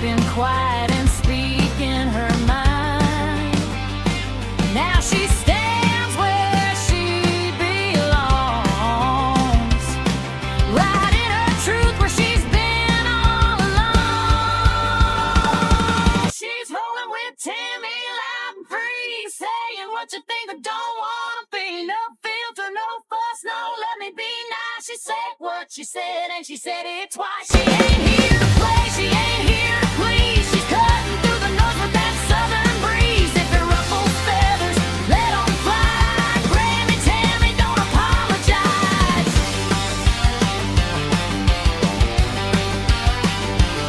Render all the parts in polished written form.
keeping quiet and speaking her mind. Now she stands where she belongs, right in her truth where she's been all along. She's rolling with Tammy, loud and free, saying what you think or don't wanna be. No filter, no fuss, no let me be nice. She said what she said and she said it twice. She ain't here to play, she ain't here to please. She's cutting through the noise with that southern breeze. If it ruffles feathers, let 'em fly. Grammie Tammy, don't apologize.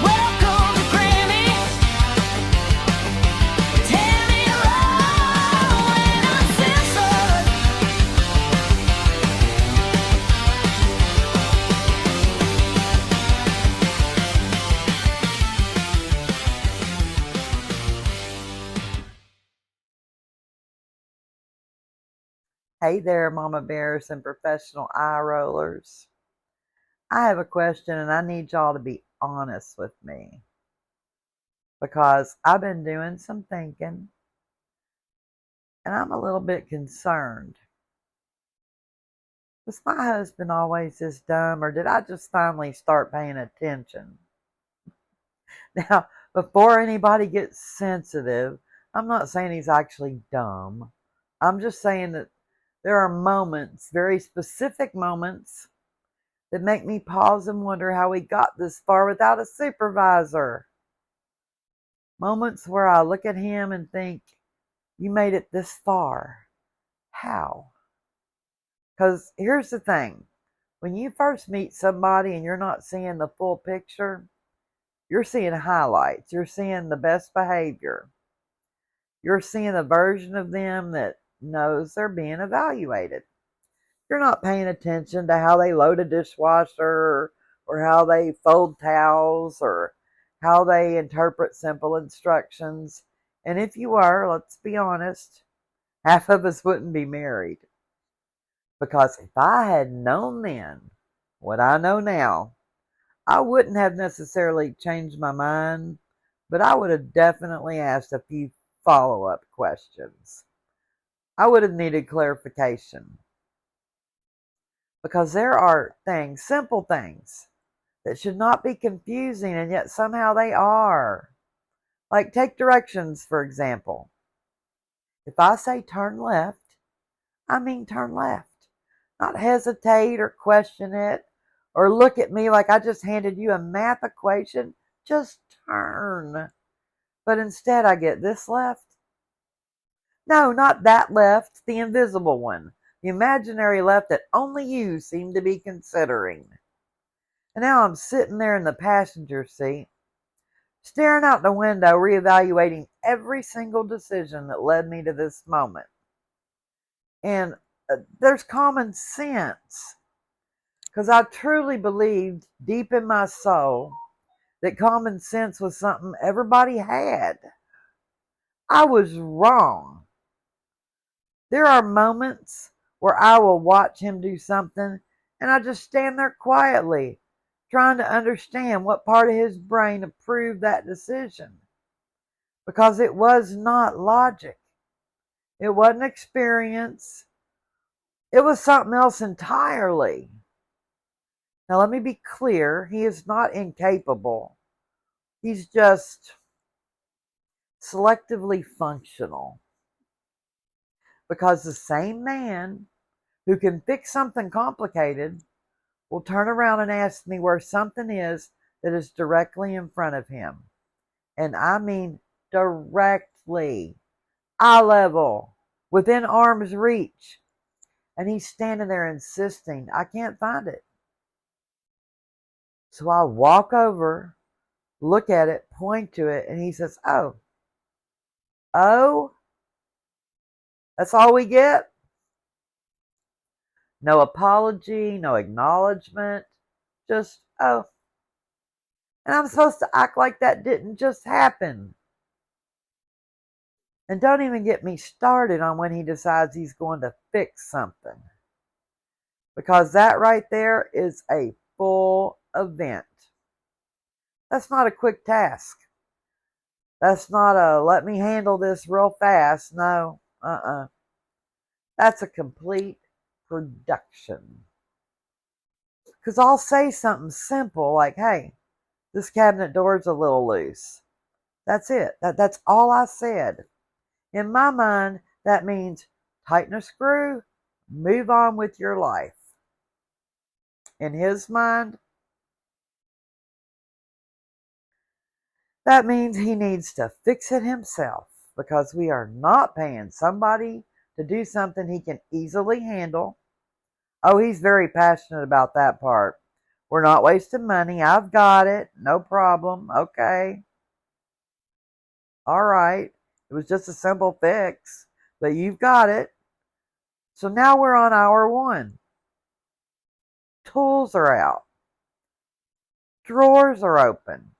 Welcome to Grammie Tammy, raw and uncensored. Hey there, Mama Bears and professional eye rollers. I have a question and I need y'all to be honest with me because I've been doing some thinking and I'm a little bit concerned. Was my husband always this dumb or did I just finally start paying attention? Now, before anybody gets sensitive, I'm not saying he's actually dumb. I'm just saying that there are moments, very specific moments, that make me pause and wonder how we got this far without a supervisor. Moments where I look at him and think, you made it this far. How? Because here's the thing. When you first meet somebody and you're not seeing the full picture, you're seeing highlights. You're seeing the best behavior. You're seeing a version of them that knows they're being evaluated. You're not paying attention to how they load a dishwasher or how they fold towels or how they interpret simple instructions. And if you are, let's be honest, half of us wouldn't be married. Because if I had known then what I know now, I wouldn't have necessarily changed my mind, but I would have definitely asked a few follow-up questions. I would have needed clarification. Because there are things, simple things, that should not be confusing, and yet somehow they are. Like take directions, for example. If I say turn left, I mean turn left. Not hesitate or question it or look at me like I just handed you a math equation. Just turn. But instead I get this left. No, not that left, the invisible one. The imaginary left that only you seem to be considering. And now I'm sitting there in the passenger seat, staring out the window, reevaluating every single decision that led me to this moment. And there's common sense. Because I truly believed deep in my soul that common sense was something everybody had. I was wrong. There are moments where I will watch him do something and I just stand there quietly, trying to understand what part of his brain approved that decision. Because it was not logic. It wasn't experience. It was something else entirely. Now let me be clear, he is not incapable. He's just selectively functional. Because the same man who can fix something complicated will turn around and ask me where something is that is directly in front of him. And I mean directly, eye level, within arm's reach. And he's standing there insisting, I can't find it. So I walk over, look at it, point to it, and he says, oh, that's all we get? No apology, no acknowledgement, just, oh. And I'm supposed to act like that didn't just happen. And don't even get me started on when he decides he's going to fix something. Because that right there is a full event. That's not a quick task. That's not a let me handle this real fast. No, That's a complete production. Because I'll say something simple like, hey, this cabinet door's a little loose. That's it. That's all I said. In my mind, that means tighten a screw, move on with your life. In his mind, that means he needs to fix it himself because we are not paying somebody to do something he can easily handle. Oh, he's very passionate about that part. We're not wasting money. I've got it. No problem. Okay. All right. It was just a simple fix, but you've got it. So now we're on hour one. Tools are out. Drawers are open.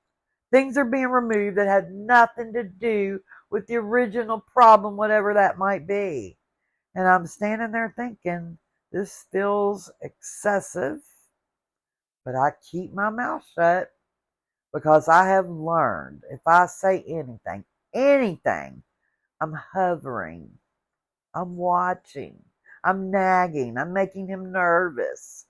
Things are being removed that had nothing to do with the original problem, whatever that might be. And I'm standing there thinking, this feels excessive, but I keep my mouth shut because I have learned if I say anything, I'm hovering, I'm watching, I'm nagging, I'm making him nervous.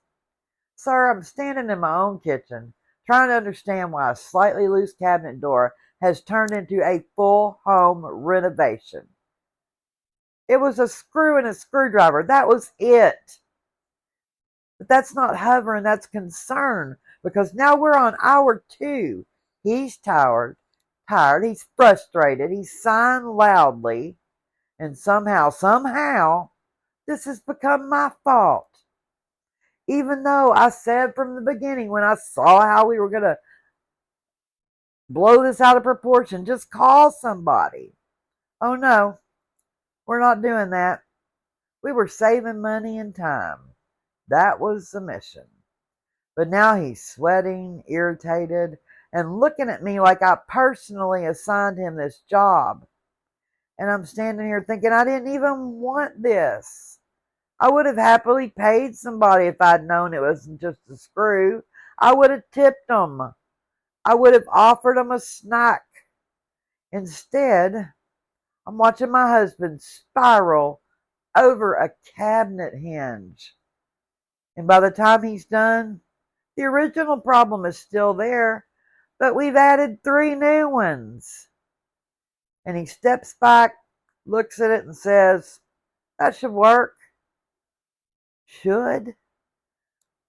Sir, I'm standing in my own kitchen trying to understand why a slightly loose cabinet door has turned into a full home renovation. It was a screw and a screwdriver. That was it. But that's not hovering, that's concern. Because now we're on hour two. He's tired, he's frustrated, he's sighing loudly, and somehow, this has become my fault. Even though I said from the beginning when I saw how we were going to blow this out of proportion, just call somebody. Oh no, we're not doing that. We were saving money and time. That was the mission. But now he's sweating, irritated, and looking at me like I personally assigned him this job. And I'm standing here thinking I didn't even want this. I would have happily paid somebody if I'd known it wasn't just a screw. I would have tipped them. I would have offered them a snack. Instead, I'm watching my husband spiral over a cabinet hinge. And by the time he's done, the original problem is still there, but we've added 3 new ones. And he steps back, looks at it, and says, that should work. Should?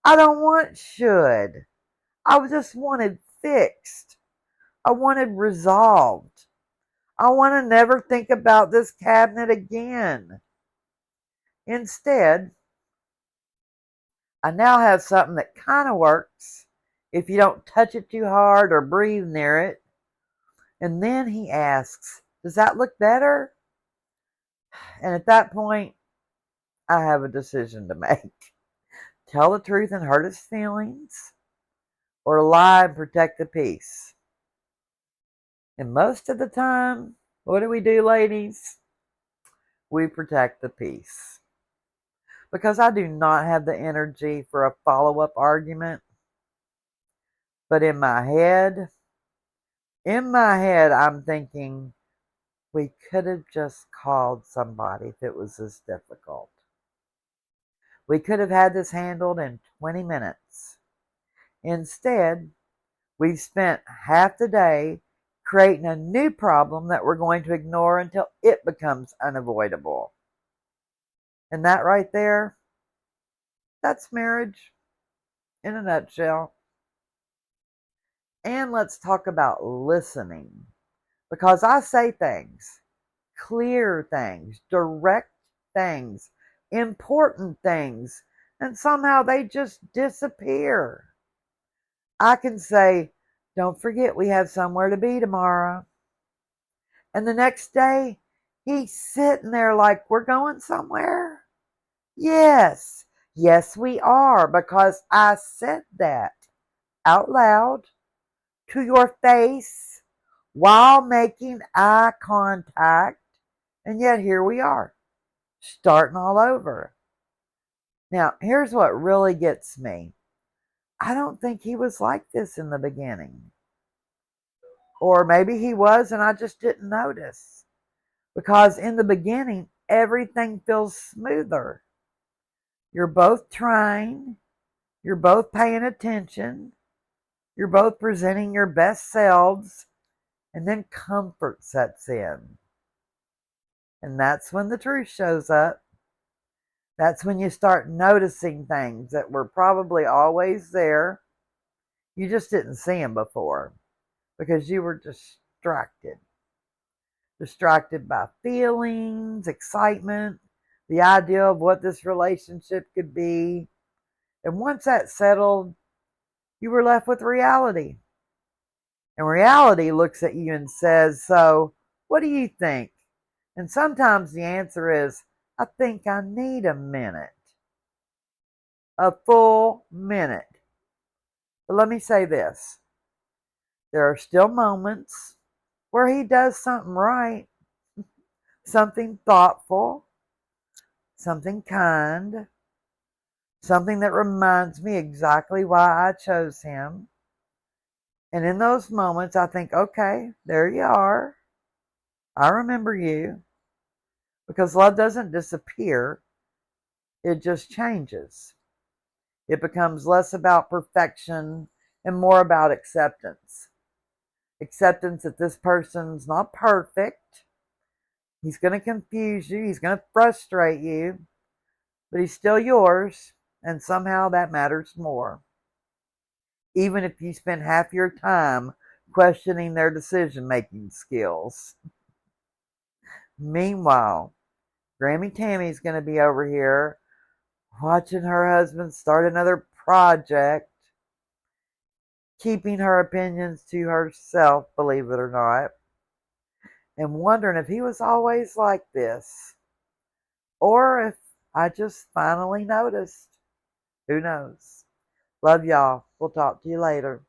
I don't want should. I just wanted fixed. I wanted resolved. I want to never think about this cabinet again. Instead, I now have something that kind of works if you don't touch it too hard or breathe near it. And then he asks, does that look better? And at that point, I have a decision to make. Tell the truth and hurt his feelings, or lie and protect the peace. And most of the time, what do we do, ladies? We protect the peace. Because I do not have the energy for a follow-up argument. But in my head, I'm thinking, we could have just called somebody if it was this difficult. We could have had this handled in 20 minutes. Instead, we've spent half the day creating a new problem that we're going to ignore until it becomes unavoidable. And that right there, that's marriage in a nutshell. And let's talk about listening. Because I say things, clear things, direct things, important things, and somehow they just disappear. I can say, don't forget we have somewhere to be tomorrow. And the next day, he's sitting there like, we're going somewhere? Yes, yes we are, because I said that out loud to your face while making eye contact. And yet here we are, starting all over. Now, here's what really gets me. I don't think he was like this in the beginning. Or maybe he was and I just didn't notice. Because in the beginning, everything feels smoother. You're both trying, you're both paying attention, you're both presenting your best selves, and then comfort sets in. And that's when the truth shows up. That's when you start noticing things that were probably always there. You just didn't see them before because you were distracted. Distracted by feelings, excitement, the idea of what this relationship could be. And once that settled, you were left with reality. And reality looks at you and says, "So, what do you think?" And sometimes the answer is, "I think I need a minute." A full minute. But let me say this. There are still moments where he does something right, something thoughtful, something kind, something that reminds me exactly why I chose him. And in those moments, I think, okay, there you are. I remember you. Because love doesn't disappear, it just changes. It becomes less about perfection and more about acceptance. Acceptance that this person's not perfect. He's going to confuse you. He's going to frustrate you. But he's still yours. And somehow that matters more. Even if you spend half your time questioning their decision-making skills. Meanwhile, Grammie Tammy's going to be over here watching her husband start another project, keeping her opinions to herself, believe it or not, and wondering if he was always like this, or if I just finally noticed. Who knows? Love y'all. We'll talk to you later.